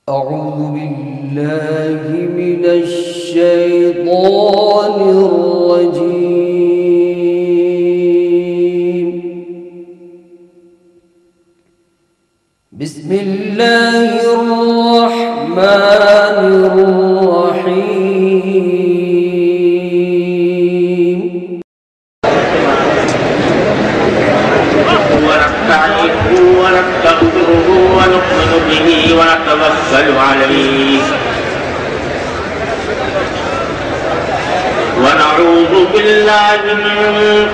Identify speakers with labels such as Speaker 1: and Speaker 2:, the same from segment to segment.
Speaker 1: أعوذ بالله من الشيطان الرجيم. بسم الله الرحمن الرحيم.
Speaker 2: ونستعينه ونستغفره ونؤمن به ونتوكل عليه ونعوذ بالله من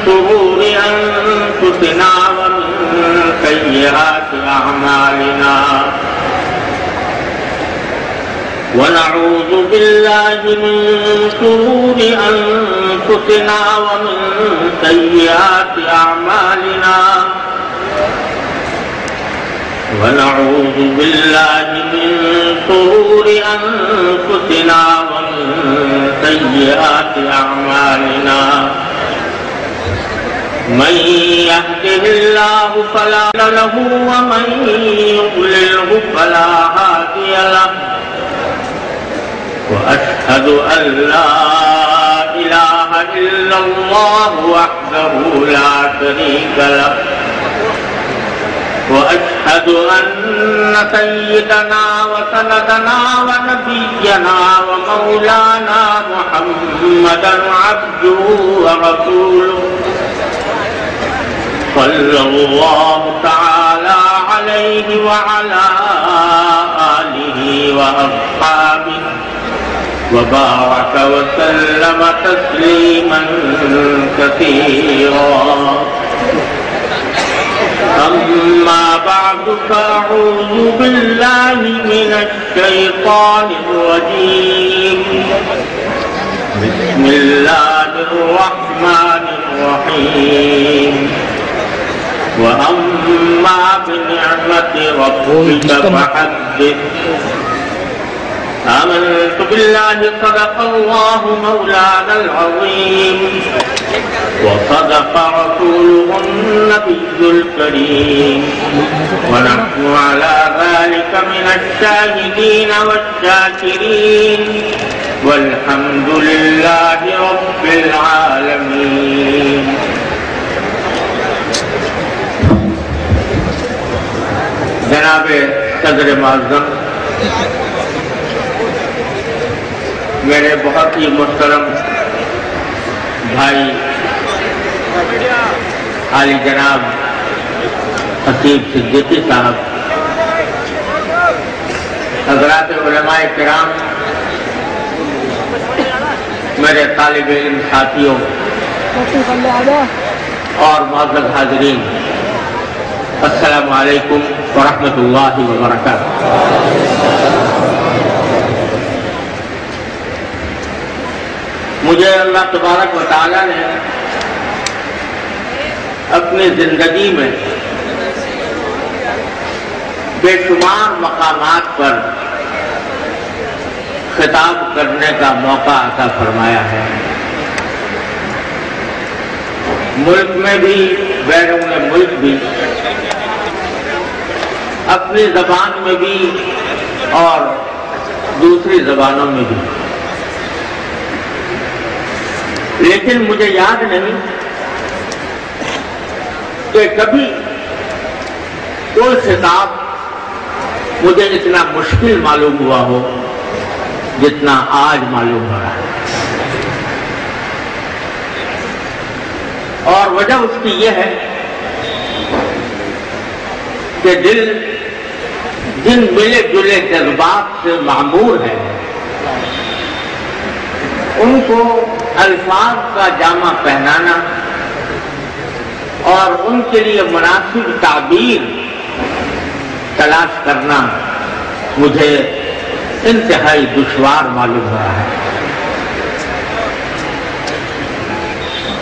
Speaker 2: شرور أنفسنا ومن سيئات أعمالنا ونعوذ بالله من شرور أنفسنا ومن سيئات أعمالنا ونعوذ بالله من شرور أنفسنا ومن سيئات أعمالنا من يهده الله فلا مضل له ومن يضلله فلا هادي له وأشهد أن لا إله إلا الله وحده لا شريك له وأشهد أن سيدنا وسندنا ونبينا ومولانا محمدا عبده ورسوله صلى الله تعالى عليه وعلى آله وأصحابه وبارك وسلم تسليما كثيرا. أما بعد فأعوذ بالله من الشيطان الرجيم. بسم الله الرحمن الرحيم. وأما بنعمة ربك فحدث. آمنت بالله صدق الله مولانا العظيم وصدق رسوله النبي الكريم ونحن على ذلك من الشاهدين والشاكرين والحمد لله رب العالمين. جناب صدر معظم، میرے بہت ہی محترم بھائی عالی جناب حسیب صدیقی صاحب، حضرات علماء کرام، میرے طالب علم ساتھیوں اور معزز حاضرین، السلام علیکم ورحمۃ اللہ وبرکاتہ. مجھے اللہ تبارک و تعالیٰ نے اپنی زندگی میں بے شمار مقامات پر خطاب کرنے کا موقع عطا فرمایا ہے، ملک میں بھی بیرون ملک بھی، اپنی زبان میں بھی اور دوسری زبانوں میں بھی. لیکن مجھے یاد نہیں کہ کبھی کوئی خطاب مجھے اتنا مشکل معلوم ہوا ہو جتنا آج معلوم ہو رہا ہے. اور وجہ اس کی یہ ہے کہ دل جن ملے جلے جذبات سے معمور ہے ان کو الفاظ کا جامہ پہنانا اور ان کے لیے مناسب تعبیر تلاش کرنا مجھے انتہائی دشوار معلوم ہو رہا ہے.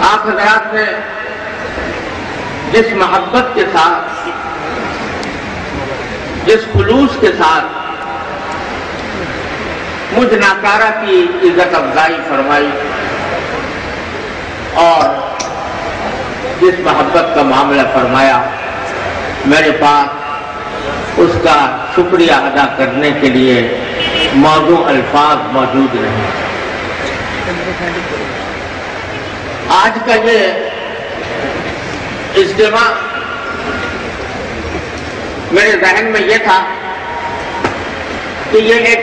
Speaker 2: آپ حضرات نے جس محبت کے ساتھ، جس خلوص کے ساتھ مجھ ناکارہ کی عزت افزائی فرمائی اور جس محبت کا معاملہ فرمایا، میرے پاس اس کا شکریہ ادا کرنے کے لیے موضوع الفاظ موجود نہیں۔ آج کا یہ اجتماع میرے ذہن میں یہ تھا کہ یہ ایک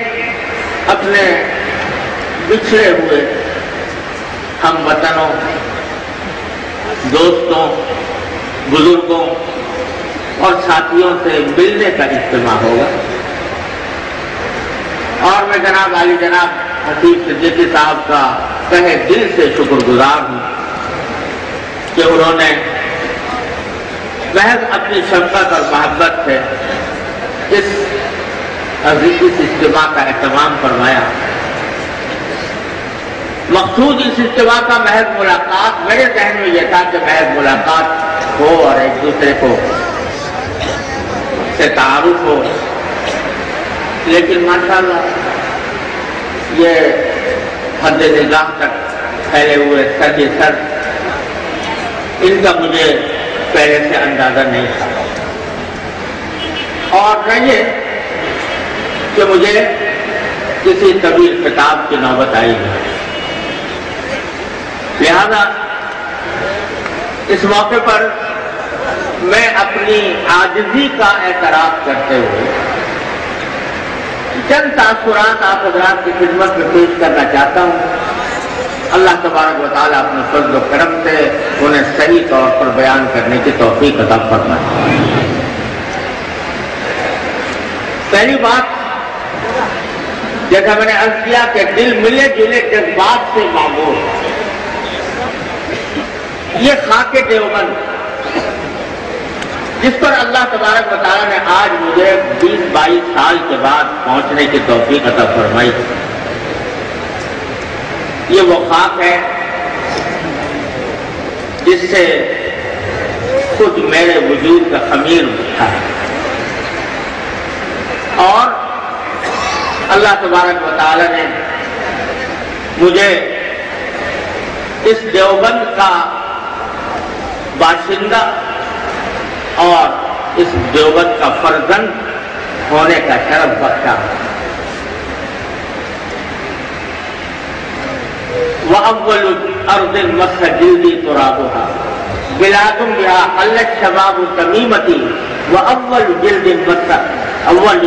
Speaker 2: اپنے بچھڑے ہوئے ہم وطنوں، دوستوں، بزرگوں اور ساتھیوں سے ملنے کا اجتماع ہوگا، اور میں جناب عالی جناب حسیب صدیقی صاحب کا تہہ دل سے شکر گزار ہوں کہ انہوں نے محض اپنی شفقت اور محبت سے اس اجتماع کا اہتمام فرمایا۔ مقصود اس اجتماع کا محض ملاقات، میرے ذہن میں یہ تھا کہ محض ملاقات ہو اور ایک دوسرے کو سے تعارف ہو، لیکن ماشاءاللہ یہ حد نگاہ تک پھیلے ہوئے سر ان کا مجھے پہلے سے اندازہ نہیں تھا، اور نہ یہ کہ مجھے کسی طویل خطاب کی نوبت آئی ہے۔ لہذا اس موقع پر میں اپنی عاجزی کا اعتراف کرتے ہوئے چند تاثرات آپ حضرات کی خدمت میں پیش کرنا چاہتا ہوں۔ اللہ تبارک و تعالیٰ اپنے فضل و کرم سے انہیں صحیح طور پر بیان کرنے کی توفیق عطا فرمائے۔ پہلی بات، جیسا میں نے عرض کیا کہ دل ملے جلے جذبات سے معمور، یہ خاک دیوبند جس پر اللہ تبارک و تعالیٰ نے آج مجھے 20-22 سال کے بعد پہنچنے کی توفیق عطا فرمائی، یہ وہ خاک ہے جس سے خود میرے وجود کا خمیر اٹھا ہے، اور اللہ تبارک و تعالیٰ نے مجھے اس دیوبند کا باشندہ اور اس دیوبند کا فرزند ہونے کا شرف بخشا۔ وَأَوَّلُ أَرْضٍ مَسَّ جِلْدِي تُرَابُهَا بِلَادٌ بِهَا حَلَّتْ شَبَابُ تَمِيمَتِي وَأَوَّلُ جِلْدٍ مَسَّ أَوَّلُ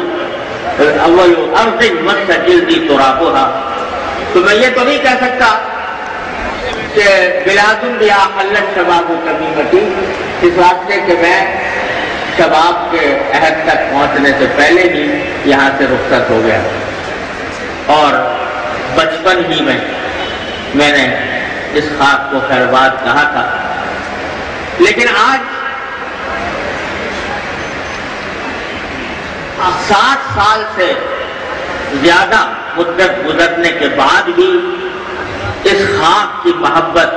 Speaker 2: أَرْضٍ مَسَّ جِلْدِي تُرَابُهَا۔ تو میں یہ تو نہیں کہہ سکتا کہ بِلَادٌ بِهَا حَلَّتْ شَبَابُ تَمِيمَتِي، اس واسطے کہ میں شباب کے عہد تک پہنچنے سے پہلے ہی یہاں سے رخصت ہو گیا، اور بچپن ہی میں نے اس خاک کو خیرباد کہا تھا۔ لیکن آج 60 سال سے زیادہ مدت گزرنے کے بعد بھی اس خاک کی محبت،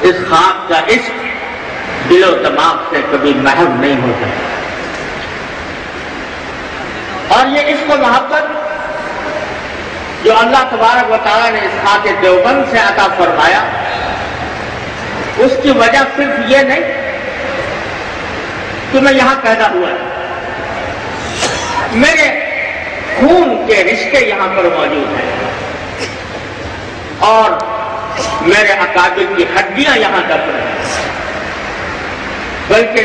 Speaker 2: اس خاک کا عشق دل و دماغ سے کبھی محو نہیں ہو سکتا، اور یہ عشق و محبت جو اللہ تبارک و تعالیٰ نے اس خاک دیوبند سے عطا فرمایا، اس کی وجہ صرف یہ نہیں کہ میں یہاں پیدا ہوا، میرے خون کے رشتے یہاں پر موجود ہیں، اور میرے اکابر کی ہڈیاں یہاں دفن ہیں، بلکہ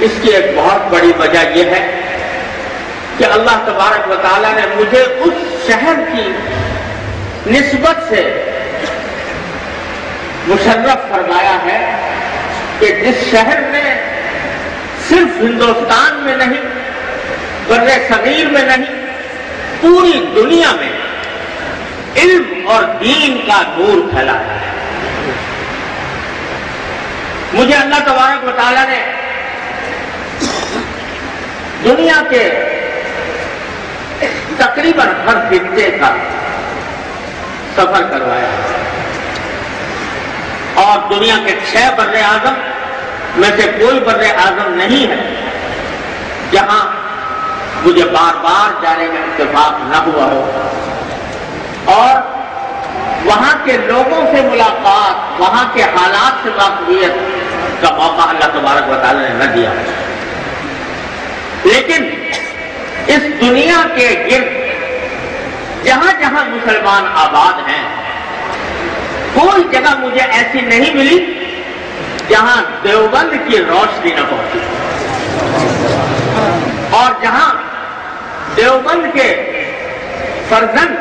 Speaker 2: اس کی ایک بہت بڑی وجہ یہ ہے کہ اللہ تبارک و تعالیٰ نے مجھے اس شہر کی نسبت سے مشرف فرمایا ہے کہ جس شہر میں صرف ہندوستان میں نہیں، بر صغیر میں نہیں، پوری دنیا میں علم اور دین کا نور پھیلا ہے۔ مجھے اللہ تبارک و تعالیٰ نے دنیا کے تقریباً ہر خطے کا سفر کروایا، اور دنیا کے 6 بر اعظم میں سے کوئی بر اعظم نہیں ہے جہاں مجھے بار بار جانے کا اتفاق نہ ہوا ہو، اور وہاں کے لوگوں سے ملاقات، وہاں کے حالات سے واقفیت کا موقع اللہ تبارک و تعالیٰ نے نہ دیا۔ لیکن اس دنیا کے گرد جہاں جہاں مسلمان آباد ہیں، کوئی جگہ مجھے ایسی نہیں ملی جہاں دیوبند کی روشنی نہ پہنچی، اور جہاں دیوبند کے فرزند،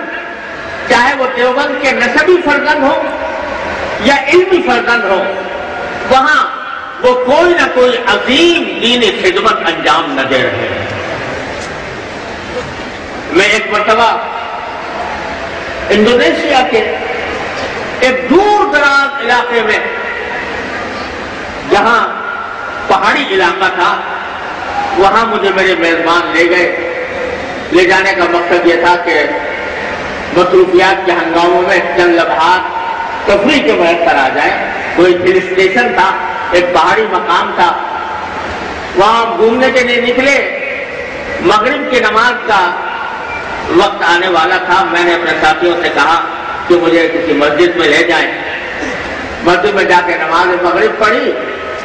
Speaker 2: چاہے وہ دیوبند کے نسبی فرزند ہو یا علمی فرزند ہو، وہاں وہ کوئی نہ کوئی عظیم دینی خدمت انجام نہ دے رہے ہیں۔ میں ایک مرتبہ انڈونیشیا کے ایک دور دراز علاقے میں، جہاں پہاڑی علاقہ تھا، وہاں مجھے میرے میزبان لے گئے۔ لے جانے کا مقصد یہ تھا کہ مصروفیات کے ہنگاموں میں چند لمحات تفریح کے میسر آ جائے۔ کوئی ہل اسٹیشن تھا، ایک پہاڑی مقام تھا، وہاں گھومنے کے لیے نکلے۔ مغرب کی نماز کا وقت آنے والا تھا۔ میں نے اپنے ساتھیوں سے کہا کہ مجھے کسی مسجد میں لے جائیں۔ مسجد میں جا کے نماز مغرب پڑھی۔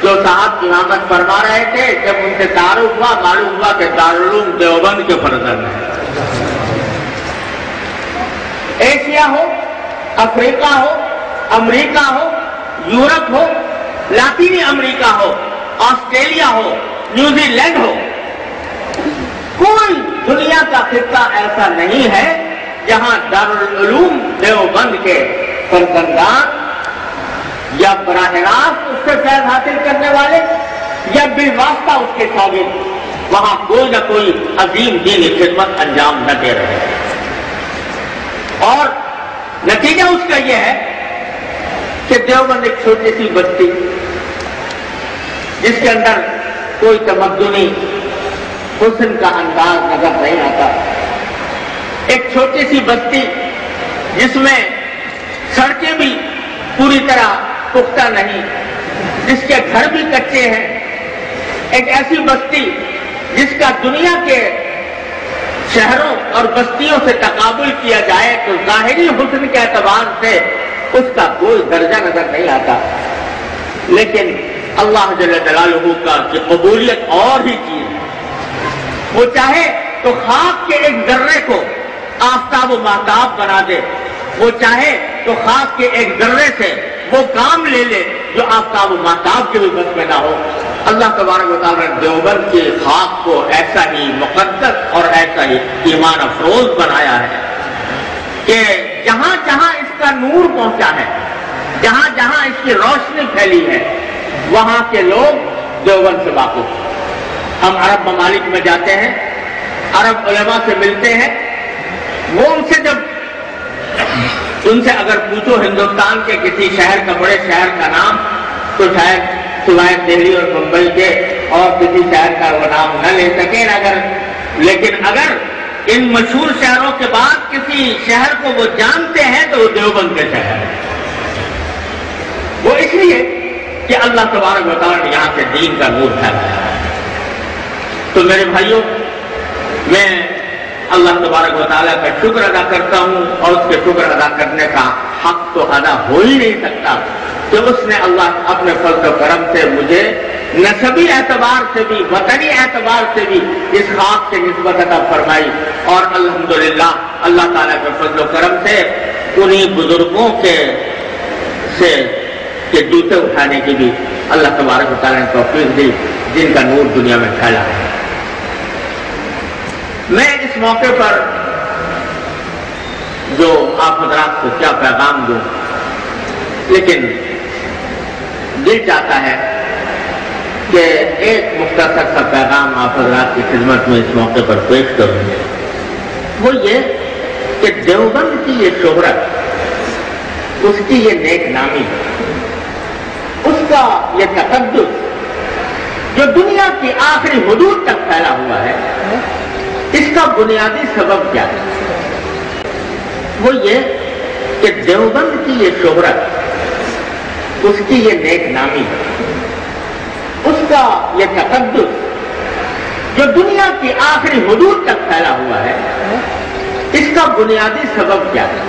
Speaker 2: جو صاحب امامت فرما رہے تھے، جب ان سے تعارف ہوا، معلوم ہوا کہ دارالعلوم دیوبند کے فرزند ہیں۔ ایشیا ہو، افریقہ ہو، امریکہ ہو، یورپ ہو، لاطینی امریکہ ہو، آسٹریلیا ہو، نیوزی لینڈ ہو، کوئی دنیا کا خطہ ایسا نہیں ہے جہاں دارالعلوم دیوبند کے فرزندان یا براہ راست اس سے فیض حاصل کرنے والے یا بالواسطہ اس کے شاگرد وہاں کوئی نہ کوئی عظیم دینی خدمت انجام نہ دے رہے ہیں۔ اور نتیجہ اس کا یہ ہے کہ دیوبند ایک چھوٹی سی بستی جس کے اندر کوئی تمدنی حسن کا انداز نظر نہیں آتا، ایک چھوٹی سی بستی جس میں سڑکیں بھی پوری طرح پختہ نہیں، جس کے گھر بھی کچے ہیں، ایک ایسی بستی جس کا دنیا کے شہروں اور بستیوں سے تقابل کیا جائے تو ظاہری حسن کے اعتبار سے اس کا کوئی درجہ نظر نہیں آتا، لیکن اللہ جل جلالہ کا کی قبولیت اور ہی چیز ہے۔ وہ چاہے تو خاک کے ایک ذرے کو آفتاب و مہتاب بنا دے، وہ چاہے تو خاک کے ایک ذرے سے وہ کام لے لے جو آفتاب و مہتاب کے بھی بس میں نہ ہو۔ اللہ تبارک و تعالیٰ نے دیوبند کی خاک کو ایسا ہی مقدس اور ایسا ہی ایمان افروز بنایا ہے کہ جہاں جہاں اس کا نور پہنچا ہے، جہاں جہاں اس کی روشنی پھیلی ہے، وہاں کے لوگ دیوبند سے واقف ہیں۔ ہم عرب ممالک میں جاتے ہیں، عرب علماء سے ملتے ہیں، وہ ان سے اگر پوچھو ہندوستان کے کسی شہر کا، بڑے شہر کا نام، تو شاید سوائے دہلی اور ممبئی کے اور کسی شہر کا وہ نام نہ لے سکیں، لیکن اگر ان مشہور شہروں کے بعد کسی شہر کو وہ جانتے ہیں تو وہ دیوبند کے شہر ہے۔ وہ اس لیے کہ اللہ تبارک و تعالیٰ نے یہاں سے دین کا نور پھیلایا ہے۔ تو میرے بھائیوں، میں اللہ تبارک و تعالیٰ کا شکر ادا کرتا ہوں، اور اس کے شکر ادا کرنے کا حق تو ادا ہو ہی نہیں سکتا کہ اس نے اللہ اپنے فضل و کرم سے مجھے نسبی اعتبار سے بھی، وطنی اعتبار سے بھی اس خاک سے نسبت عطا فرمائی، اور الحمدللہ اللہ تعالیٰ کے فضل و کرم سے انہی بزرگوں کے جوتے اٹھانے کی بھی اللہ تبارک و تعالیٰ نے توفیق دی، جن کا نور دنیا میں پھیلا ہے۔ میں اس موقع پر جو آپ حضرات کو کیا پیغام دوں، لیکن دل چاہتا ہے کہ ایک مختصر سا پیغام آپ حضرات کی خدمت میں اس موقع پر پیش کروں۔ وہ یہ کہ دیوبند کی یہ شہرت، اس کی یہ نیک نامی، اس کا یہ تقدس جو دنیا کی آخری حدود تک پھیلا ہوا ہے، اس کا بنیادی سبب کیا ہے؟ وہ یہ کہ دیوبند کی یہ شہرت، اس کی یہ نیک نامی، اس کا یہ تقدس جو دنیا کی آخری حدود تک پھیلا ہوا ہے، اس کا بنیادی سبب کیا ہے؟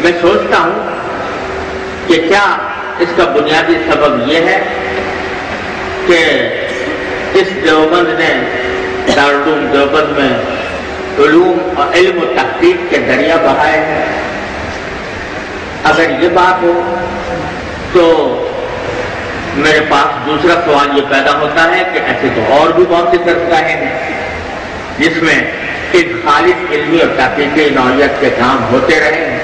Speaker 2: میں سوچتا ہوں کہ کیا اس کا بنیادی سبب یہ ہے کہ اس دیوبند نے دارالعلوم دیوبند میں علوم اور علم و تحقیق کے دریا بہائے ہیں۔ اگر یہ بات ہو تو میرے پاس دوسرا سوال یہ پیدا ہوتا ہے کہ ایسے تو اور بھی بہت سی درسگاہیں ہیں جس میں ایک خالص علمی اور تحقیقی نوعیت کے کام ہوتے رہے ہیں۔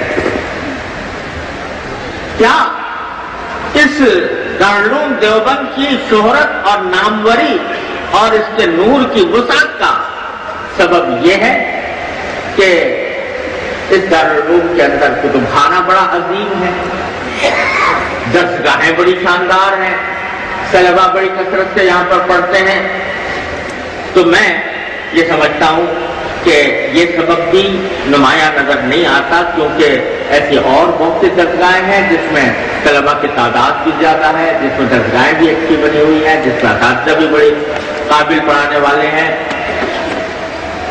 Speaker 2: کیا اس دارالعلوم دیوبند کی شہرت اور ناموری اور اس کے نور کی وسعت کا سبب یہ ہے کہ اس دارالعلوم کے اندر کتب خانہ بڑا عظیم ہے، درسگاہیں بڑی شاندار ہیں، طلباء بڑی کثرت سے یہاں پر پڑھتے ہیں؟ تو میں یہ سمجھتا ہوں کہ یہ سبب بھی نمایاں نظر نہیں آتا، کیونکہ ایسی اور بہت سی درسگاہیں ہیں جس میں طلباء کی تعداد بھی زیادہ ہے، جس میں درسگاہیں بھی اچھی بنی ہوئی ہیں، جس میں اساتذہ بھی بڑے قابل پڑھانے والے ہیں۔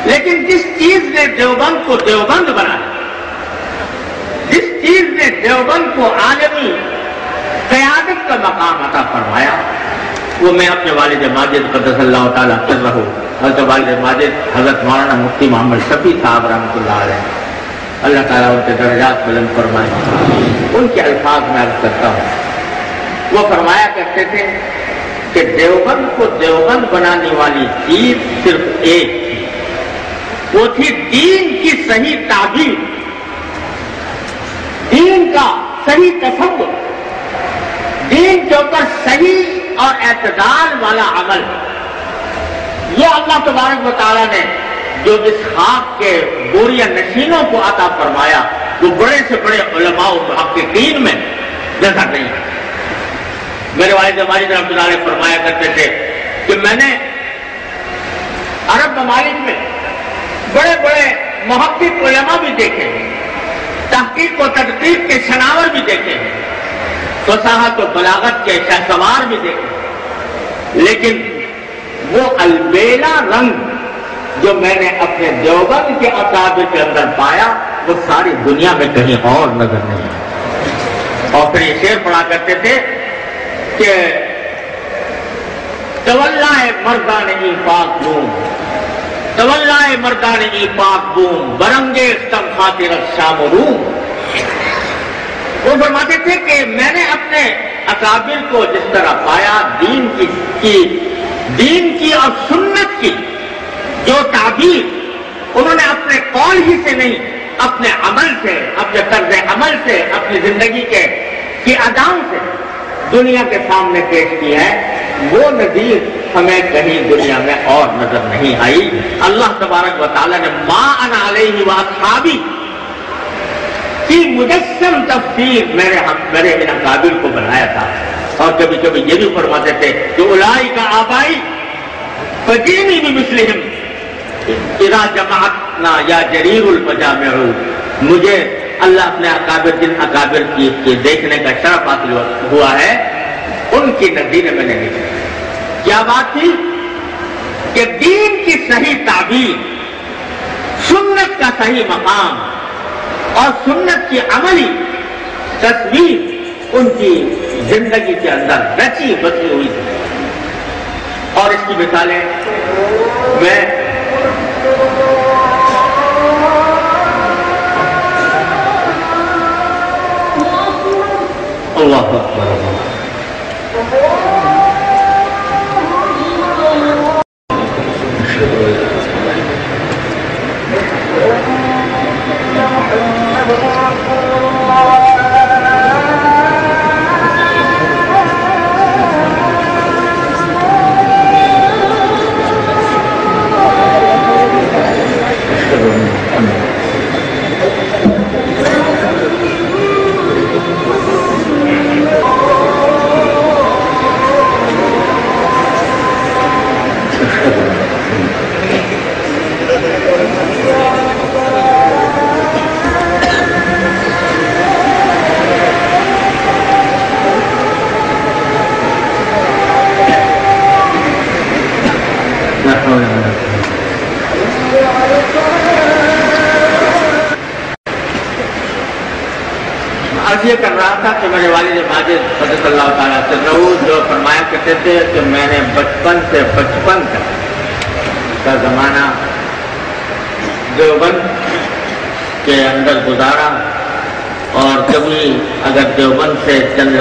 Speaker 2: لیکن جس چیز نے دیوبند کو دیوبند بنایا، جس چیز نے دیوبند کو عالمی قیادت کا مقام عطا فرمایا، وہ میں اپنے والد ماجد قدس اللہ تعالیٰ سرہ حضرت والد ماجد حضرت مولانا مفتی محمد شفیع صاحب رحمۃ اللہ علیہ، اللہ تعالیٰ ان کے درجات بلند فرمائے، ان کے الفاظ میں عرض کرتا ہوں۔ وہ فرمایا کرتے تھے کہ دیوبند کو دیوبند بنانے والی چیز صرف ایک تھی، وہ تھی دین کی صحیح تعبیر، دین کا صحیح تصور، دین کے اوپر صحیح اور اعتدال والا عمل۔ یہ اللہ تبارک و تعالیٰ نے جو اس خاک کے بوریہ نشینوں کو عطا فرمایا، وہ بڑے سے بڑے علماء و محققین میں نظر نہیں ہے۔ میرے والد ماجد رحمۃ اللہ علیہ فرمایا کرتے تھے کہ میں نے عرب ممالک میں بڑے بڑے محقق علماء بھی دیکھے ہیں، تحقیق و تدقیق کے شناور بھی دیکھے ہیں، فصاحت و بلاغت کے شہسوار بھی دیکھے، لیکن وہ البیلا رنگ جو میں نے اپنے دیوبند کے اکابر کے اندر پایا، وہ ساری دنیا میں کہیں اور نظر نہیں آیا۔ اور پھر یہ شعر پڑھا کرتے تھے کہ تولائے مردان ای پاک بوم، تولائے مردان ای پاک بوم، برنگے استم خاطر شام و روم۔ وہ فرماتے تھے کہ میں نے اپنے اکابر کو جس طرح پایا، دین کی اور سنت کی جو تعبیر انہوں نے اپنے قول ہی سے نہیں، اپنے عمل سے، اپنے طرز عمل سے، اپنی زندگی کی اداؤں سے دنیا کے سامنے پیش کی ہے، وہ نظیر ہمیں کہیں دنیا میں اور نظر نہیں آئی۔ اللہ تبارک و تعالیٰ نے ما انا علیہ واصحابی کی مجسم تفسیر میرے ان اکابر کو بنایا تھا۔ اور کبھی کبھی یہ بھی فرماتے تھے کہ اولئک آبائی فجینی بمثلہم اذا جمعتنا یا جریر المجامع۔ مجھے اللہ اپنے اکابر، جن اکابر کی دیکھنے کا شرف حاصل ہوا ہے، ان کی نظیر میں نے نہیں۔ کیا بات تھی کہ دین کی صحیح تعبیر، سنت کا صحیح مقام اور سنت کی عملی تصویر ان کی زندگی کے اندر رچی بسی ہوئی تھی۔ اور اس کی مثالیں میں اللہ اکبر عرض یہ کر رہا تھا کہ میرے والد ماجد قدس اللہ تعالیٰ عنہ جو فرمایا کرتے تھے کہ میں نے بچپن سے 55 تک کا زمانہ دیوبند کے اندر گزارا، اور کبھی اگر دیوبند سے چند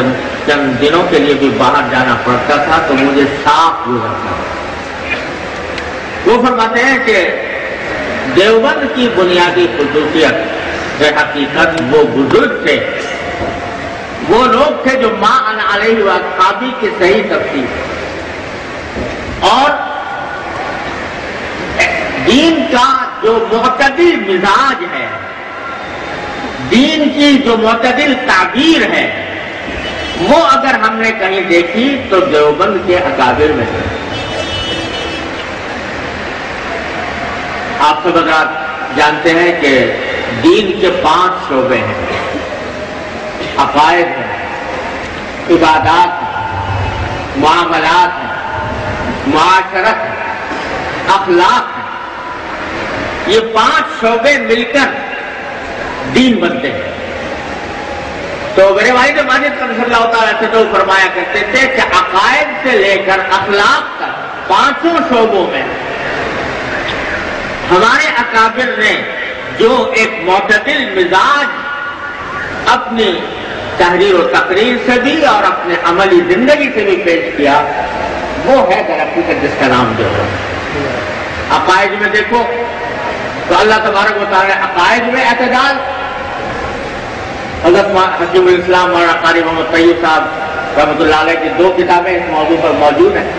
Speaker 2: دنوں کے لیے بھی باہر جانا پڑتا تھا تو مجھے صاف گزرتا تھا۔ وہ فرماتے ہیں کہ دیوبند کی بنیادی خصوصیت حقیقت وہ بزرگ تھے، وہ لوگ تھے جو ما انا علیہ واصحابی کی صحیح تفسیر اور دین کا جو معتدل مزاج ہے، دین کی جو معتدل تعبیر ہے، وہ اگر ہم نے کہیں دیکھی تو دیوبند کے اکابر میں ہے۔ آپ سب حضرات جانتے ہیں کہ دین کے 5 شعبے ہیں، عقائد ہیں، عبادات ہیں، معاملات ہیں، معاشرت ہے، اخلاق ہے۔ یہ 5 شعبے مل کر دین بنتے ہیں۔ تو میرے والد ماجد قدس اللہ تعالیٰ عنہ فرمایا کرتے تھے کہ عقائد سے لے کر اخلاق تک 5 شعبوں میں ہمارے اکابر نے جو ایک معتدل مزاج اپنی تحریر و تقریر سے بھی اور اپنے عملی زندگی سے بھی پیش کیا، وہ ہے در حقیقت جس کا نام جو ہے عقائد میں دیکھو تو اللہ تبارک و تعالیٰ عقائد میں اعتدال، حضرت حکیم الاسلام مولانا قاری محمد طیب صاحب رحمۃ اللہ علیہ کی 2 کتابیں اس موضوع پر موجود ہیں،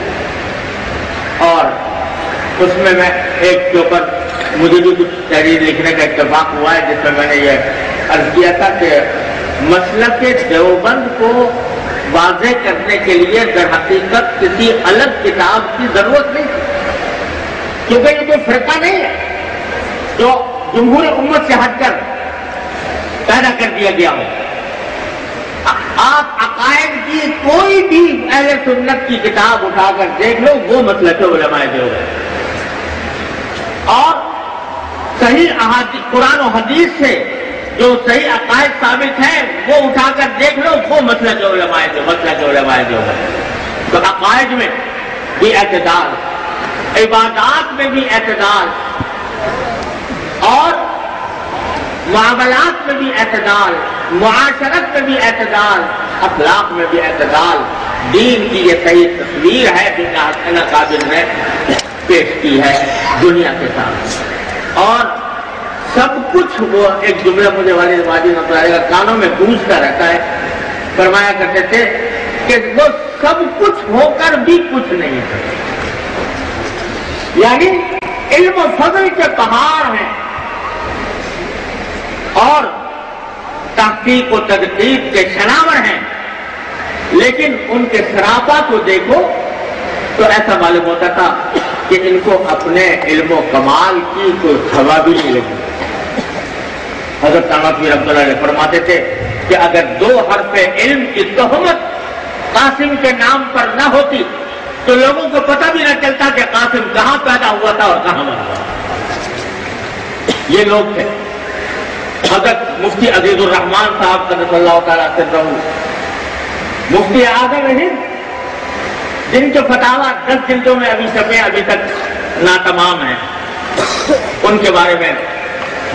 Speaker 2: اور اس میں ایک کے اوپر مجھے بھی کچھ تحریر لکھنے کا اتفاق ہوا ہے، جس میں نے یہ عرض کیا تھا کہ مسلک دیوبند کو واضح کرنے کے لیے در حقیقت کسی الگ کتاب کی ضرورت نہیں، کیونکہ یہ کوئی فرقہ نہیں ہے جو جمہور امت سے ہٹ کر پیدا کر دیا گیا ہو۔ آپ عقائد کی کوئی بھی اہل سنت کی کتاب اٹھا کر دیکھ لو، وہ مسلک علماء دیوبند، اور صحیح احادیث قرآن و حدیث سے جو صحیح عقائد ثابت ہیں وہ اٹھا کر دیکھ لو، وہ مسلک علماء دیوبند۔ تو عقائد میں بھی اعتدال، عبادات میں بھی اعتدال، اور معاملات میں بھی اعتدال، معاشرت میں بھی اعتدال، اخلاق میں بھی اعتدال، دین کی یہ صحیح تصویر ہے جن اکابر نے پیش کی ہے دنیا کے ساتھ۔ اور سب کچھ، وہ ایک جملہ مجھے والد ماجد کا کانوں میں گونجتا رہتا ہے، فرمایا کرتے تھے کہ وہ سب کچھ ہو کر بھی کچھ نہیں ہے، یعنی علم و فضل کے پہاڑ ہیں اور تحقیق و تدقیق کے شناور ہیں، لیکن ان کے سراپا کو دیکھو تو ایسا معلوم ہوتا تھا کہ ان کو اپنے علم و کمال کی کوئی خبر بھی نہیں لگی۔ حضرت تانوی رحمۃ اللہ علیہ فرماتے تھے کہ اگر 2 حرف علم کی تہمت قاسم کے نام پر نہ ہوتی تو لوگوں کو پتہ بھی نہ چلتا کہ قاسم کہاں پیدا ہوا تھا اور کہاں مرا۔ یہ لوگ تھے۔ حضرت مفتی عزیز الرحمان صاحب قدس اللہ تعالیٰ عنہ، مفتی اعظم ہند، جن کے فتاوی 10 جلدوں میں ابھی تک ناتمام ہیں، ان کے بارے میں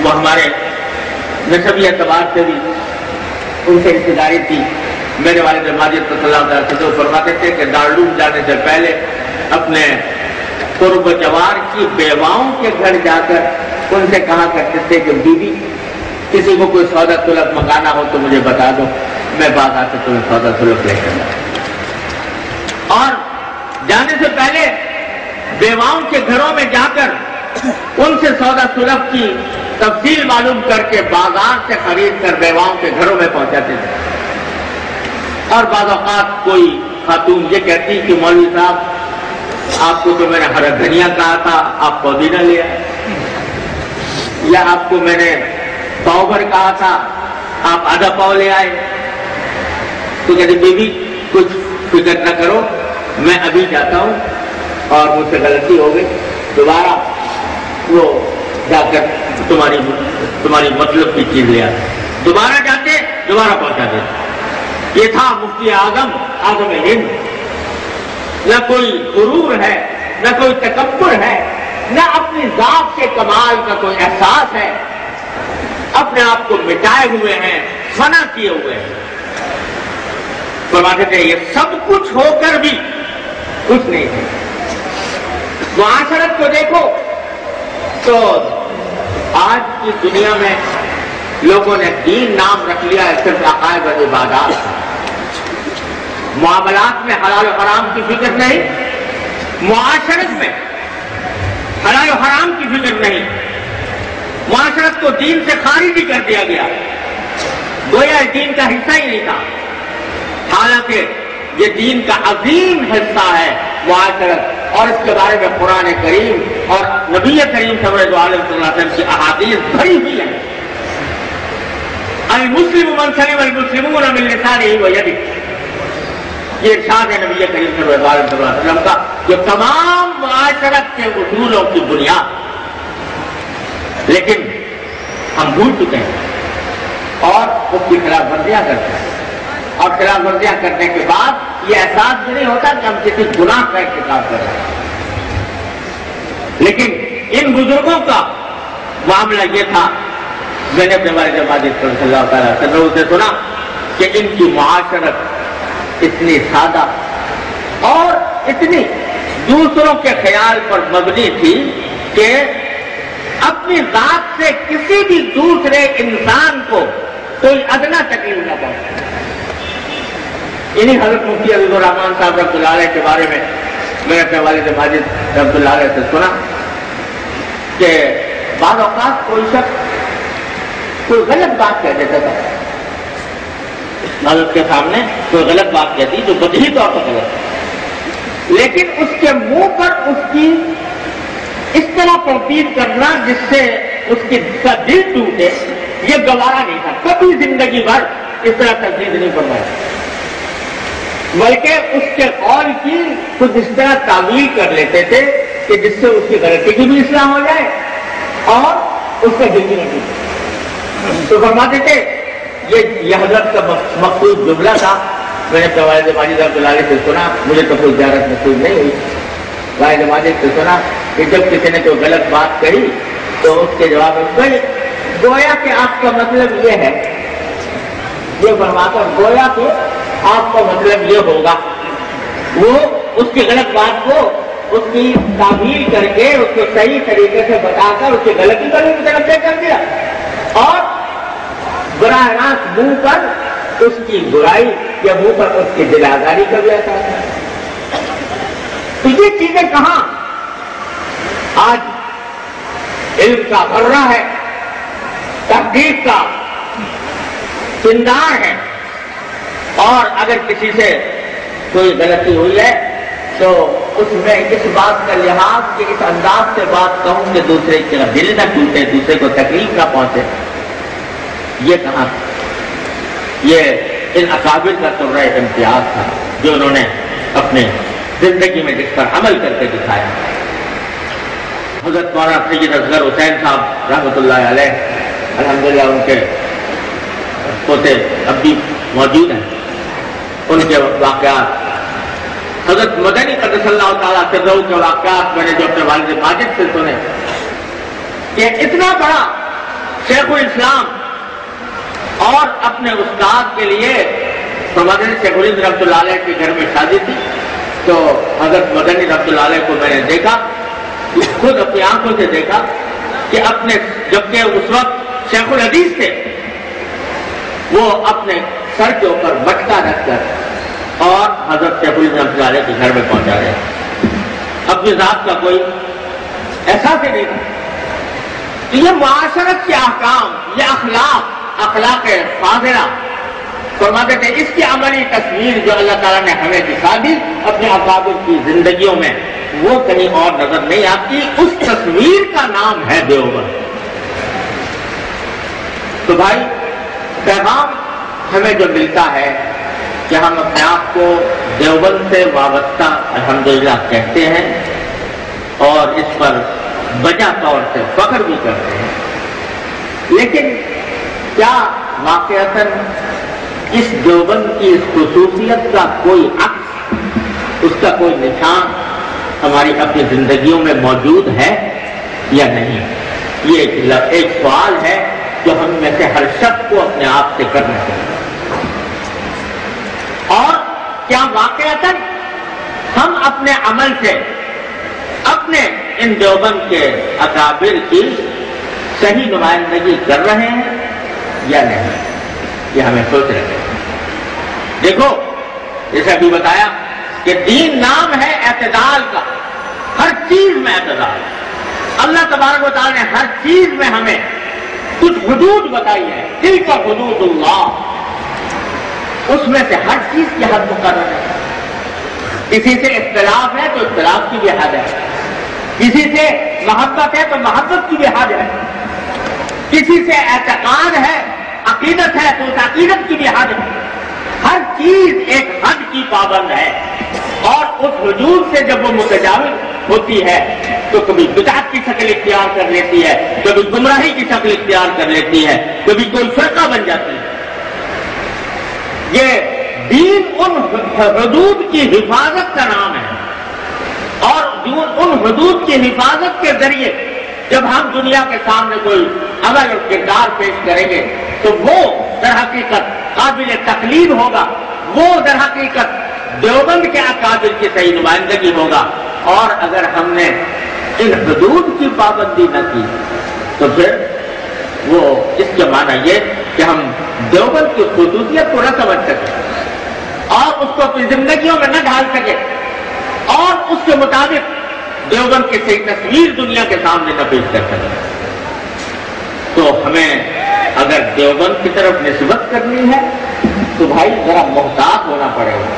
Speaker 2: وہ ہمارے نسبی اعتبار سے بھی ان سے رشتہ داری تھی۔ میرے والد ماجد صلی اللہ علیہ وسلم فرماتے تھے کہ دارالعلوم جانے سے پہلے اپنے قرب جوار کی بیواؤں کے گھر جا کر ان سے کہا کرتے تھے کہ بیوی کسی کو کوئی سودا طلب منگانا ہو تو مجھے بتا دو، میں بازار سے تمہیں سودا طلب لے کر آؤں۔ اور جانے سے پہلے بیواؤں کے گھروں میں جا کر ان سے سودا طلب کی تفصیل معلوم کر کے بازار سے خرید کر بیواؤں کے گھروں میں پہنچاتے تھے۔ اور بعض اوقات کوئی خاتون یہ کہتی کہ مولوی صاحب آپ کو تو میں نے ہرا دھنیا کہا تھا، آپ پودینہ لے آئے، یا آپ کو میں نے پاؤ بھر کہا تھا، آپ آدھا پاؤ لے آئے۔ تو کہتے بیوی کچھ فکر نہ کرو، میں ابھی جاتا ہوں اور مجھ سے غلطی ہو گئی، دوبارہ وہ جا کر تمہاری مطلب کی چیز لے آتے۔ دوبارہ جاتے دوبارہ پہنچا دیتا۔ یہ تھا مفتی اعظم ہند۔ نہ کوئی غرور ہے، نہ کوئی تکبر ہے، نہ اپنی ذات کے کمال کا کوئی احساس ہے، اپنے آپ کو مٹائے ہوئے ہیں، فنا کیے ہوئے ہیں۔ فرماتے تھے یہ سب کچھ ہو کر بھی کچھ نہیں ہے۔ معاشرت کو دیکھو تو آج کی دنیا میں لوگوں نے دین نام رکھ لیا ہے صرف عقائد و عبادات۔ معاملات میں حلال و حرام کی فکر نہیں، معاشرت میں حلال و حرام کی فکر نہیں، معاشرت کو دین سے خارج ہی کر دیا گیا، گویا دین کا حصہ ہی نہیں تھا، حالانکہ یہ دین کا عظیم حصہ ہے معاشرت، اور اس کے بارے میں قرآن کریم اور نبی کریم صلی اللہ علیہ وسلم کی احادیث بھری ہوئی ہے۔ المسلم من سلم المسلمون من لسانه ويده، یہ ارشاد ہے نبی کریم صلی اللہ علیہ وسلم کا، جو تمام معاشرت کے اصولوں کی بنیاد۔ لیکن ہم بھول چکے ہیں اور اس کی خلاف ورزیاں کرتے ہیں، اور خلاف ورزیاں کرنے کے بعد یہ احساس بھی نہیں ہوتا کہ ہم کسی گناہ کا ارتکاب کر رہے ہیں۔ لیکن ان بزرگوں کا معاملہ یہ تھا، میں نے اپنے والد ماجد صلی اللہ تعالیٰ وسلم سے سنا کہ ان کی معاشرت اتنی سادہ اور اتنی دوسروں کے خیال پر مبنی تھی کہ اپنی ذات سے کسی بھی دوسرے انسان کو کوئی ادنا تکلیف نہ پہنچے۔ انہی حضرت مفتی عبد الرحمان صاحب رحمۃ اللہ علیہ کے بارے میں میں نے اپنے والد ماجد رحمۃ اللہ علیہ سے سنا کہ بعض اوقات کوئی شخص کوئی غلط بات کہہ دیتا تھا، حضرت کے سامنے کوئی غلط بات کہتی جو بدیہی طور پر غلط ہے، لیکن اس کے منہ پر اس کی اس طرح تنقید کرنا جس سے اس کا دل ٹوٹے، یہ گوارا نہیں تھا۔ کبھی زندگی بھر اس طرح تنقید نہیں فرمائی، بلکہ اس کے قول کی کچھ اس طرح تعویل کر لیتے تھے کہ جس سے اس کی غلطی کی بھی اصلاح ہو جائے اور اس کا دل بھی نہ ٹوٹے۔ تو فرماتے تھے یہ حضرت کا مقصود جملہ تھا، میں نے والد ماجد رحمۃ اللہ علیہ سے سنا، مجھے تو کوئی زیارت نصیب نہیں ہوئی، والد ماجد سے سنا کہ جب کسی نے کوئی غلط بات کہی تو اس کے جواب میں گویا کہ آپ کا مطلب یہ ہے، یہ فرماتا گویا کہ آپ کا مطلب یہ ہوگا، وہ اس کی غلط بات کو اس کی تعبیر کر کے اس کو صحیح طریقے سے بتا کر اس کی غلطی کو بھی متنبع کر دیا، اور براہ راست منہ پر اس کی برائی یا منہ پر اس کی دل آزاری کا بھی احساس ہے۔ تو یہ چیزیں کہاں آج علم کا غرہ ہے، تحقیق کا سندار ہے، اور اگر کسی سے کوئی غلطی ہوئی ہے تو اس میں اس بات کا لحاظ کہ اس انداز سے بات کہوں کہ دوسرے کا دل نہ ٹوٹے، دوسرے کو تکلیف نہ پہنچے، یہ کہاں یہ ان اکابر کا سرہ امتیاز تھا جو انہوں نے اپنے زندگی میں جس پر عمل کر کے دکھایا۔ حضرت مولانا سید اصغر حسین صاحب رحمۃ اللہ علیہ، الحمدللہ ان کے پوتے اب بھی موجود ہیں، ان کے واقعات، حضرت مدنی قدس اللہ تعالیٰ سرہ کے واقعات میں نے جو اپنے والد ماجد سے سنے کہ اتنا بڑا شیخ الاسلام اور اپنے استاد کے لیے مدنی شیخ الہند رحمۃ اللہ علیہ کے گھر میں شادی تھی، تو حضرت مدنی رحمۃ اللہ علیہ کو میں نے دیکھا، خود اپنی آنکھوں سے دیکھا کہ اپنے جبکہ اس وقت شیخ الحدیث تھے، وہ اپنے سر کے اوپر مٹکا رکھ کر اور حضرت شیخ الہند رحمۃ اللہ علیہ کے گھر میں پہنچا گیا، اپنی ذات کا کوئی احساس ہی نہیں تھا۔ یہ معاشرت کے احکام، یہ اخلاق فاضلہ فرماتے تھے، اس کی عملی تصویر جو اللہ تعالیٰ نے ہمیں دکھا دی اپنے اکابر کی زندگیوں میں، وہ کہیں اور نظر نہیں آتی، اس تصویر کا نام ہے دیوبند۔ تو بھائی پیغام ہمیں جو ملتا ہے کہ ہم اپنے آپ کو دیوبند سے وابستہ الحمدللہ کہتے ہیں اور اس پر بجا طور سے فخر بھی کرتے ہیں، لیکن کیا واقعتاً اس دیوبند کی اس خصوصیت کا کوئی عکس، اس کا کوئی نشان ہماری اپنی زندگیوں میں موجود ہے یا نہیں؟ یہ ایک سوال ہے جو ہم میں سے ہر شخص کو اپنے آپ سے کرنا چاہیے۔ اور کیا واقعتاً ہم اپنے عمل سے اپنے ان دیوبند کے اکابر کی صحیح نمائندگی کر رہے ہیں یا نہیں؟ یہ ہمیں سوچ رہے ہیں۔ دیکھو، جیسے ابھی بتایا کہ دین نام ہے اعتدال کا، ہر چیز میں اعتدال۔ اللہ تبارک و تعالیٰ نے ہر چیز میں ہمیں کچھ حدود بتائی ہے، تلک حدود اللہ، اس میں سے ہر چیز کی حد مقرر ہے۔ کسی سے اختلاف ہے تو اختلاف کی بھی حد ہے، کسی سے محبت ہے تو محبت کی بھی حد ہے، کسی سے اعتقاد ہے، عقیدت ہے تو اس عقیدت کی بھی حد ہے۔ ہر چیز ایک حد کی پابند ہے، اور اس حدود سے جب وہ متجاوز ہوتی ہے تو کبھی بدعت کی شکل اختیار کر لیتی ہے، کبھی گمراہی کی شکل اختیار کر لیتی ہے، کبھی کوئی فرقہ بن جاتی ہے۔ یہ دین ان حدود کی حفاظت کا نام ہے، اور ان حدود کی حفاظت کے ذریعے جب ہم دنیا کے سامنے کوئی عمل اور کردار پیش کریں گے تو وہ در حقیقت قابل تقلید ہوگا، وہ در حقیقت دیوبند کے اکابر کی صحیح نمائندگی ہوگا۔ اور اگر ہم نے ان حدود کی پابندی نہ کی تو پھر وہ اس کے معنی یہ کہ ہم دیوبند کی خصوصیت کو نہ سمجھ سکے اور اس کو اپنی زندگیوں میں نہ ڈھال سکے، اور اس کے مطابق دیوبند کی صحیح تصویر دنیا کے سامنے نہ پیش کر سکے، تو ہمیں اگر دیوبند کی طرف نسبت کرنی ہے تو بھائی ذرا محتاط ہونا پڑے گا۔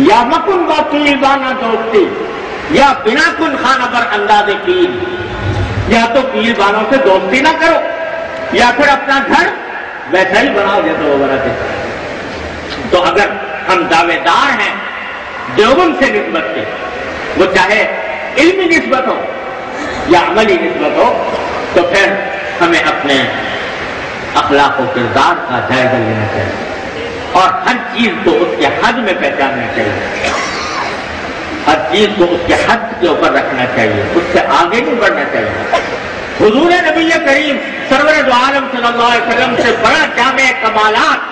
Speaker 2: یا مکن با پیل بانا دوستی، یا بنا کن خانہ پر انداز پیل، یا تو پیل بانوں سے دوستی نہ کرو یا پھر اپنا گھر ویسا ہی بناؤ جیسے وہ بناتے۔ تو اگر ہم دعوے دار ہیں دیوبند سے نسبت کے، وہ چاہے علمی نسبت ہو یا عملی نسبت ہو، تو پھر ہمیں اپنے اخلاق و کردار کا جائزہ لینا چاہیے، اور ہر چیز کو اس کے حد میں پہچاننا چاہیے، ہر چیز کو اس کے حد کے اوپر رکھنا چاہیے، اس سے آگے نہیں بڑھنا چاہیے۔ حضور نبی کریم سرور دو عالم صلی اللہ علیہ وسلم سے بڑا جامع کمالات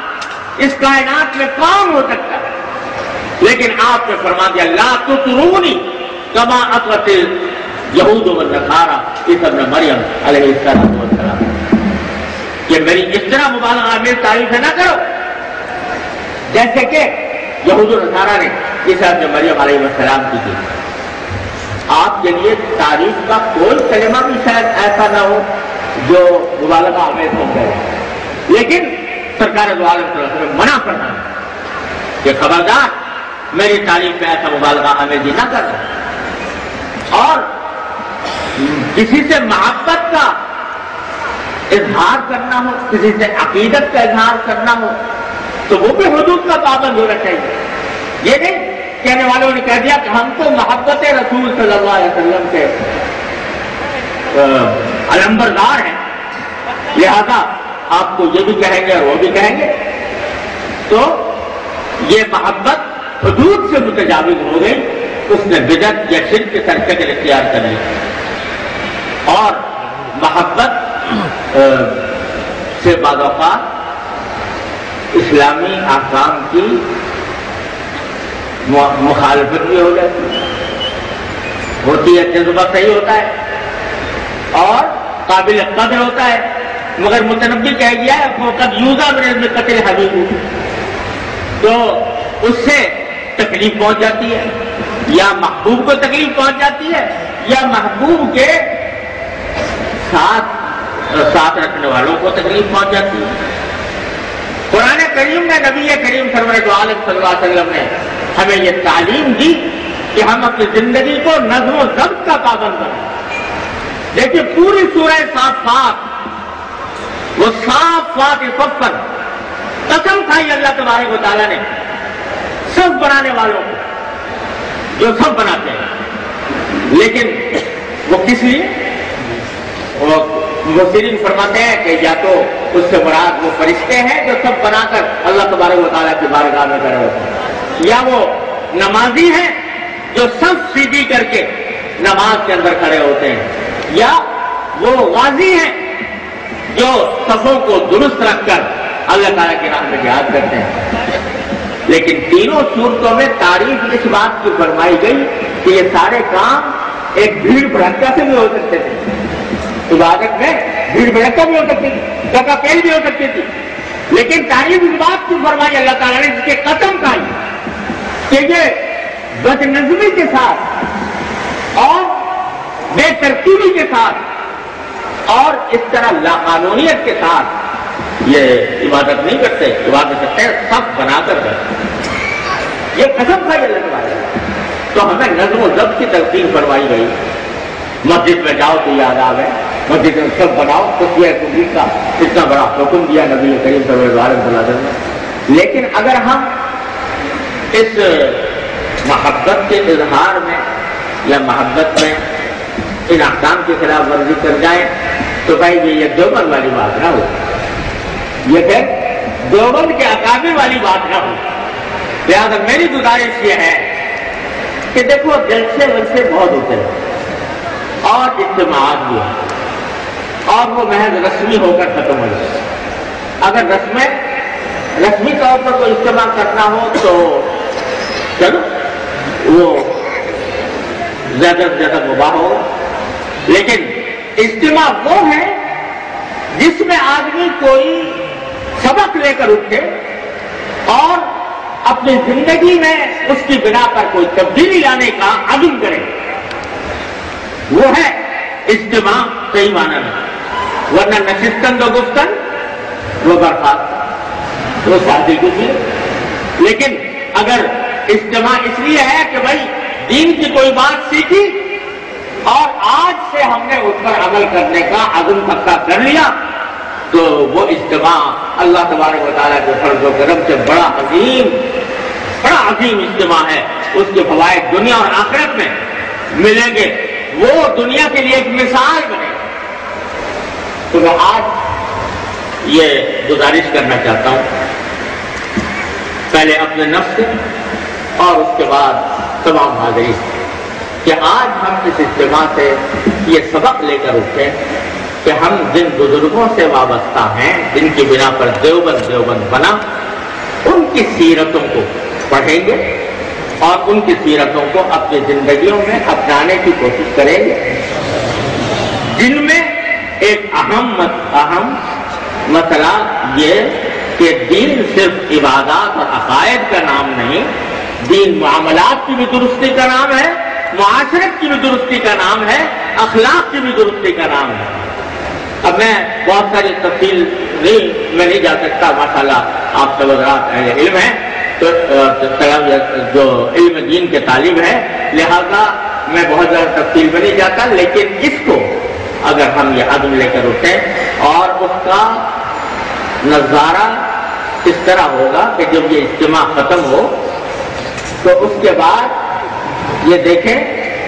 Speaker 2: اس کائنات میں کون ہو سکتا ہے، لیکن آپ نے فرما دیا لا تطرونی کما اطرت یہود والنصارى عیسی ابن مریم علیہ السلام، کہ میری اس طرح مبالغہ آمیز تعریف نہ کرو جیسے کہ یہود و نصارہ نے عیسی ابن مریم علیہ السلام کی تھی۔ آپ کے لیے تعریف کا کوئی کلمہ بھی شاید ایسا نہ ہو جو مبالغہ آمیز ہو گئے، لیکن سرکار دو عالم صلی اللہ علیہ وسلم منع کرنا کہ خبردار میری تعریف میں ایسا مبالغہ آمیزی نہ کرنا، اور کسی سے محبت کا اظہار کرنا ہو، کسی سے عقیدت کا اظہار کرنا ہو تو وہ بھی حدود کا پابند ہونا چاہیے۔ یہ نہیں کہنے والوں نے کہہ دیا کہ ہم تو محبت رسول صلی اللہ علیہ وسلم کے علمبردار ہیں، لہذا آپ کو یہ بھی کہیں گے اور وہ بھی کہیں گے، تو یہ محبت حدود سے متجاوز ہو گئی، اس نے بدعت یا شرک کے سرشکل اختیار کر لی، اور محبت سے بعض اوقات اسلامی احکام کی مخالفت بھی ہو جاتی ہوتی ہے، جذبہ صحیح ہوتا ہے اور قابل قدر ہوتا ہے، مگر متنبی کہہ گیا ہے وہ قد یوزا من قتل حبیب، تو اس سے تکلیف پہنچ جاتی ہے، یا محبوب کو تکلیف پہنچ جاتی ہے یا محبوب کے ساتھ رکھنے والوں کو تکلیف پہنچ جاتی ہے۔ قرآن کریم میں نبی کریم سرور دو عالم صلی اللہ علیہ وسلم نے ہمیں یہ تعلیم دی کہ ہم اپنی زندگی کو نظم و ضبط کا پابند بنائیں۔ دیکھیے پوری سورہ صافات، وہ صافات صفا، قسم کھائی اللہ تبارک و تعالیٰ نے سب بنانے والوں کو جو سب بناتے ہیں، لیکن وہ کس لیے؟ وہ مفسرین فرماتے ہیں کہ یا تو اس سے مراد وہ فرشتے ہیں جو سب بنا کر اللہ تبارک و تعالیٰ کی بارگاہ میں کھڑے ہوتے ہیں، یا وہ نمازی ہیں جو صف سیدھی کر کے نماز کے اندر کھڑے ہوتے ہیں، یا وہ غازی ہیں جو صفوں کو درست رکھ کر اللہ تعالیٰ کے راہ میں جہاد کرتے ہیں۔ لیکن تینوں صورتوں میں تعریف اس بات کی فرمائی گئی کہ یہ سارے کام ایک بھیڑ بھڑکا سے بھی ہو سکتے تھے، عبادت میں بھیڑ بھڑکا بھی ہو سکتی تھی، ڈکا پیل بھی ہو سکتی تھی، لیکن تعریف اس بات کی فرمائی اللہ تعالیٰ نے جس کے قسم کھائی کہ یہ بد نظمی کے ساتھ اور بے ترتیبی کے ساتھ اور اس طرح لاقانونیت کے ساتھ یہ عبادت نہیں کرتے، عبادت کرتے ہیں سب بنا کر کرتے ہیں، یہ قسم کھائی اللہ تعالیٰ۔ تو ہمیں نظم و ضبط کی تلقین فرمائی گئی، مسجد میں جاؤ تو یہ آداب ہے، مسجد میں سب بناؤ، تسبیح تحمید کا اتنا بڑا حکم دیا نبی کریم صلی اللہ علیہ وسلم نے۔ لیکن اگر ہم اس محبت کے اظہار میں یا محبت میں ان احکام کی خلاف ورزی کر جائیں تو بھائی یہ دیوبند والی بات نہ ہو، یہ پھر دیوبند کے اکابر والی بات نہ ہو۔ لہٰذا میری گزارش یہ ہے کہ دیکھو جلسے ولسے بہت ہوتے ہیں اور اجتماعات بھی ہیں اور وہ محض رسمی ہو کر ختم ہو جائے۔ اگر رسمی طور پر کوئی اجتماع کرنا ہو تو چلو وہ زیادہ سے زیادہ مباح ہو، لیکن اجتماع وہ ہے جس میں آدمی کوئی سبق لے کر اٹھے اور اپنی زندگی میں اس کی بنا پر کوئی تبدیلی لانے کا عزم کرے، وہ ہے اجتماع صحیح معنی میں۔ ورنہ نشستن و گفتن وہ برخاست، وہ شادی کی تھی۔ لیکن اگر اجتماع اس لیے ہے کہ بھائی دین کی کوئی بات سیکھی اور آج سے ہم نے اس پر عمل کرنے کا عزم پختہ کر لیا، تو وہ اجتماع اللہ تبارک و تعالیٰ کے فضل و کرم سے بڑا عظیم اجتماع ہے، اس کے فوائد دنیا اور آخرت میں ملیں گے، وہ دنیا کے لیے ایک مثال بنے۔ تو میں آج یہ گزارش کرنا چاہتا ہوں، پہلے اپنے نفس سے اور اس کے بعد تمام حاضرین، کہ آج ہم اس اجتماع سے یہ سبق لے کر اٹھیں کہ ہم جن بزرگوں سے وابستہ ہیں، جن کی بنا پر دیوبند بنا، ان کی سیرتوں کو پڑھیں گے اور ان کی سیرتوں کو اپنی زندگیوں میں اپنانے کی کوشش کریں گے، جن میں ایک اہم مسئلہ یہ کہ دین صرف عبادات اور عقائد کا نام نہیں، دین معاملات کی بھی درستی کا نام ہے، معاشرت کی بھی درستی کا نام ہے، اخلاق کی بھی درستی کا نام ہے۔ اب میں بہت ساری تفصیل میں نہیں جا سکتا، ماشاءاللہ آپ سب حضرات اہل علم ہیں، تو جو علم دین کے طالب ہیں، لہذا میں بہت زیادہ تفصیل میں نہیں جاتا، لیکن اس کو اگر ہم یہ عزم لے کر اٹھیں اور اس کا نظارہ اس طرح ہوگا کہ جب یہ اجتماع ختم ہو تو اس کے بعد یہ دیکھیں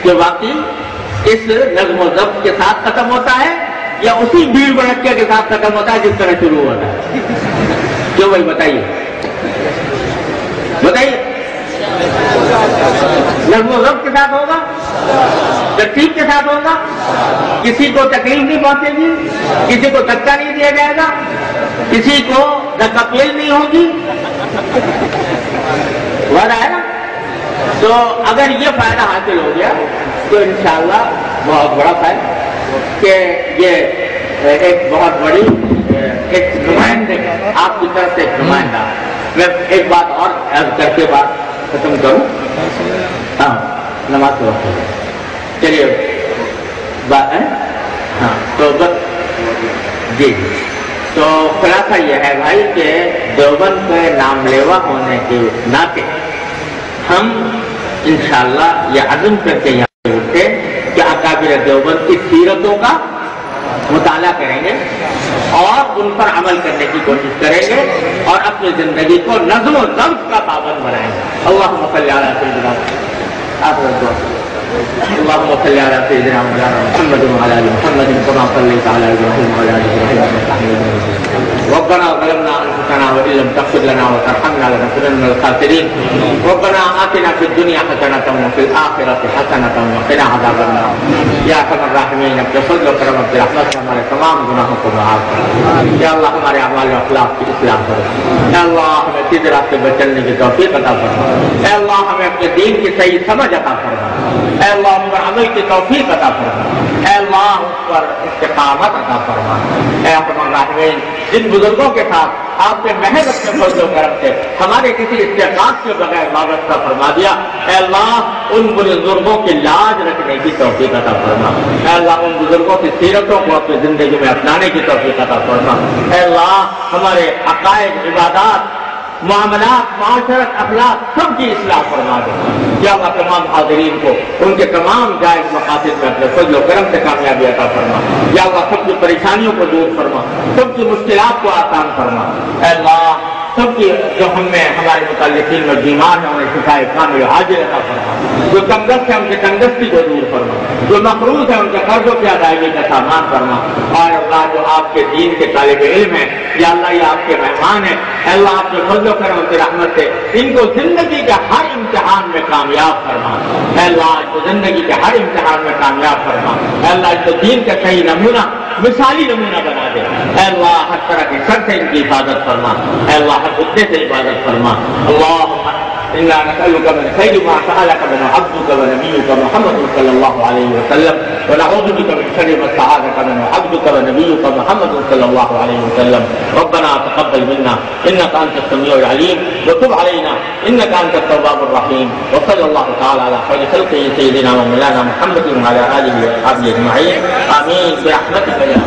Speaker 2: کہ واقعی اس نظم و ضبط کے ساتھ ختم ہوتا ہے یا اسی بھیڑ بھڑکے کے ساتھ ختم ہوتا ہے جس طرح شروع ہوتا ہے۔ کیوں بھائی بتائیے نظم و ضبط کے ساتھ ہوگا، ترتیب کے ساتھ ہوگا، کسی کو تکلیف نہیں پہنچے گی، کسی کو دھکا نہیں دیا جائے گا، کسی کو دھکا پیل نہیں ہوگی، وعدہ ہے نا؟ تو اگر یہ فائدہ حاصل ہو گیا تو انشاءاللہ بہت بڑا فائدہ کہ یہ ایک بہت بڑی ایک نمائندے آپ کی طرف سے ایک نمائندہ۔ میں ایک بات اور عرض کر کے بات ختم کروں، ہاں نماز کے وقت چلیے بات ہے، ہاں تو بس جی تو خلاصہ یہ ہے بھائی کہ دیوبند کے نام لیوا ہونے کے ناطے ہم انشاءاللہ یہ عزم کر کے یہاں سے اٹھے کہ اکابر دیوبند کی سیرتوں کا مطالعہ کریں گے اور ان پر عمل کرنے کی کوشش کریں گے اور اپنی زندگی کو نظم و ضبط کا پابند بنائیں گے۔ اللہم صلی علی سیدنا محمد۔ اللهم صل على سيدنا مولانا محمد وعلى ال محمد كما صليت على ابراهيم وعلى ال ابراهيم انك حميد مجيد. ربنا ظلمنا انفسنا وان لم تغفر لنا وترحمنا لنكونن من الخاسرين. ربنا آتنا في الدنيا حسنة وفي الآخرة حسنة وقنا عذاب النار. یا ارحم الراحمین اپنے فضل و کرم اپنی رحمت سے ہمارے تمام گناہوں کو معاف کرو. یا اللہ ہمارے اعمال و اخلاق کی اصلاح کرو. اے اللہ ہمیں سیدھے راستے پر چلنے کی توفیق عطا فرما. اے اللہ ہمیں اپنے دین کی صحیح سمجھ عطا فرما. اے اللہ ہم پر عمل کی توفیق عطا فرما. اے اللہ اس پر استقامت عطا فرما. اے ارحم الراحمین جن بزرگوں کے ساتھ آپ نے محض اپنے فضل و کرم سے ہمارے کسی استحقاق کے بغیر وابستہ فرما دیا، اے اللہ ان بزرگوں کی لاج رکھنے کی توفیق عطا فرما. اے اللہ ان بزرگوں کی سیرتوں کو اپنی زندگی میں اپنانے کی توفیق عطا فرما. اے اللہ ہمارے عقائد، عبادات، معاملات، معاشرت، اخلاق سب کی اصلاح فرما دے. یا اللہ تمام حاضرین کو ان کے تمام جائز مقاصد میں اپنے فضل و کرم سے کامیابی عطا فرما. یا اللہ سب کی پریشانیوں کو دور فرما، سب کی مشکلات کو آسان فرما. اے اللہ سب کی جو ہم میں ہمارے متعلقین میں بیمار ہیں انہیں شفا کامل حاضر عطا فرما. جو تنگست ہے ان کی تنگستی کو دور فرما. جو مقروض ہے ان کے قرضوں کی ادائیگی کا سامان فرما. اور اللہ جو آپ کے دین کے طالب علم ہیں، یا اللہ یہ آپ کے مہمان ہیں، اے اللہ آپ کے فضل و کرم کی رحمت سے ان کو زندگی کے ہر امتحان میں کامیاب فرما. اے اللہ ان کو زندگی کے ہر امتحان میں کامیاب فرما. اے اللہ ان کو دین کا صحیح نمونہ، مثالی نمونہ بنا دے. اے اللہ ہر طرح کے شر سے ان کی حفاظت فرما. اے اللہ ہر فتنے سے حفاظت فرما. اللهم إنا نسألك من خير ما سألك من عبدك ونبيك محمد صلى الله عليه وسلم، ونعوذ بك من شر ما استعاذك من عبدك ونبيك محمد صلى الله عليه وسلم. ربنا تقبل منا إنك أنت السميع العليم وتب علينا إنك أنت التواب الرحيم. وصلى الله تعالى على خير خلقه سيدنا ومولانا محمد وعلى آله وصحبه أجمعين. آمين برحمتك يا